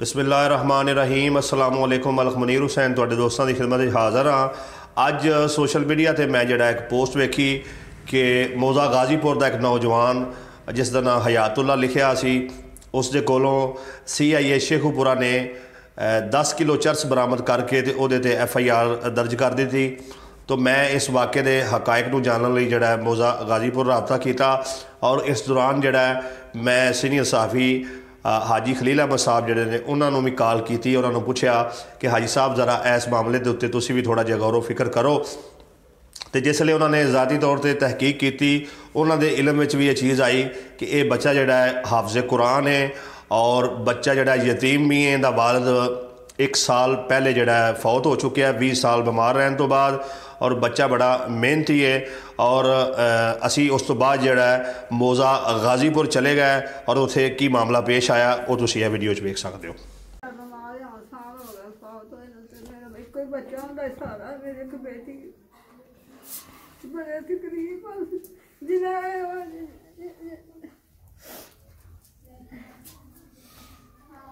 बिस्मिल्लाहिर्रहमानिर्रहीम अस्सलाम वालेकुम। मलक मुनीर हुसैन तुहाडे दोस्तां दी खिदमत विच हाज़र हाँ। अज सोशल मीडिया ते मैं जिहड़ा एक पोस्ट वेखी कि मौज़ा गाजीपुर का एक नौजवान जिसका नाम हयातुल्ला लिखिया सी, उस दे कोलों CIA शेखुपुरा ने 10 किलो चरस बरामद करके ते ओहदे ते FIR दर्ज कर दी थी। तो मैं इस वाक़े के हकायक नूं जानने लई जिहड़ा मौज़ा गाजीपुर रबता किया और इस दौरान जिहड़ा मैं सीनियर सहाफ़ी हाजी खलील अहमद साहब जिहड़े ने उन्होंने भी कॉल की, उन्होंने पूछा कि हाजी साहब ज़रा इस मामले के उत्ते तुसीं भी थोड़ा जिहा गौर फिक्र करो। तो जिसले उन्होंने ज़ाती तौर पर तहकीक की, उन्होंने इलम में भी ये चीज़ आई कि यह बच्चा जिहड़ा है हाफिज़ कुरान है और बच्चा जिहड़ा यतीम भी है। इहदा वालिद 1 साल पहले जिहड़ा फौत हो चुका है 20 साल बीमार रहने तो बाद, और बच्चा बड़ा मेहनती है। और असी उस तो बाद जिहड़ा मौज़ा गाजीपुर चले गए और उत्थे की मामला पेश आया वो तुसीं वीडियो वेख सकते हो। पर्चा हो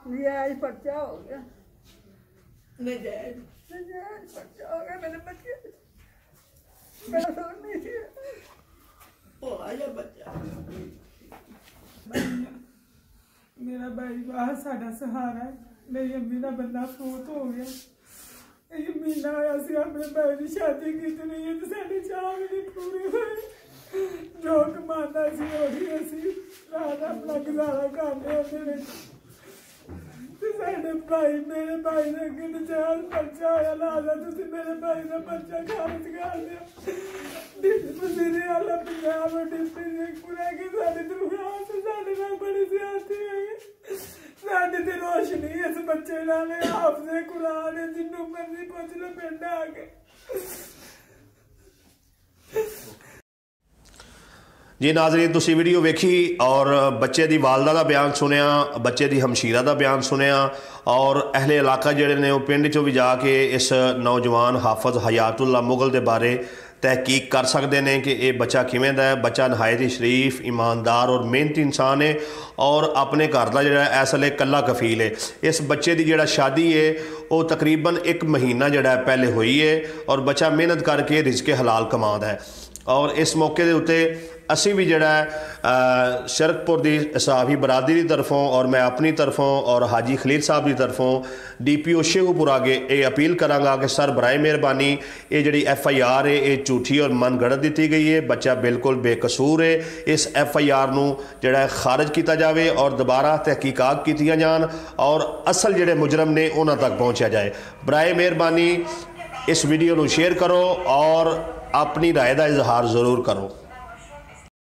गया, पर्चा हो गया मेरे बच्चे, मेरा सोच नहीं थी वो आया बच्चा। मेरा भाई बाहर साडा सहारा है। मेरी अम्मी का बंदा फौत हो गया। एक महीना होया सी अपने भाई की शादी की नहीं है, तो साढ़े 4 महीने पूरे हुए। जो कमाना सी ओही असी रात अपना गुजारा करने होंदे। साढ़े भाई मेरे भाई ने अगे नजायज पर्चा होया, लादा तुसीं मेरे भाई का पर्चा खारिज कर दिया। डिप्टी वज़ीर आला पंजाब और डिप्टी शेखपुरा के साडी दरख्वास्त साडे नाल बड़ी ज्यादती हुई। साडी ते रोशनी इस बच्चे नाल हाफिज़े कुरान है, जिन्नू मर्जी पुछ लो पिंड आके। जी नाज़रीन, तुसी वीडियो वेखी और बच्चे की वालदा का बयान सुनिया, बच्चे की हमशीरा का बयान सुनिया और अहले इलाका जिहड़े ने वो पिंड चों भी जाके इस नौजवान हाफिज़ हयातुल्ला मुगल के बारे तहकीक कर सकते हैं कि ये बच्चा किवें दा है। बच्चा नहायत ही शरीफ, ईमानदार और मेहनती इंसान है और अपने घर का जिहड़ा इस वेले कल्ला कफील है। इस बच्चे की जिहड़ा शादी है वो तकरीबन 1 महीना जिहड़ा पहले हुई है और बच्चा मेहनत करके रिज़्क़े हलाल कमांदा है। और इस मौके के उत्ते असी भी जिहड़ा शरकपुर की सहाफ़ी बरादरी की तरफों और मैं अपनी तरफों और हाजी खलील साहब की तरफों DPO शेखुपुरा अगे ये अपील करांगा कि सर बराए मेहरबानी ये जिहड़ी FIR है ये झूठी और मन गढ़त दी गई है। बच्चा बिल्कुल बेकसूर है। इस FIR नूं जिहड़ा खारिज किया जाए और दोबारा तहकीकात कीतियां जान और असल जिहड़े मुजरम ने उन्हां तक पहुँचा जाए। बराए मेहरबानी इस वीडियो नूं शेयर करो और अपनी राय का इजहार ज़रूर करो।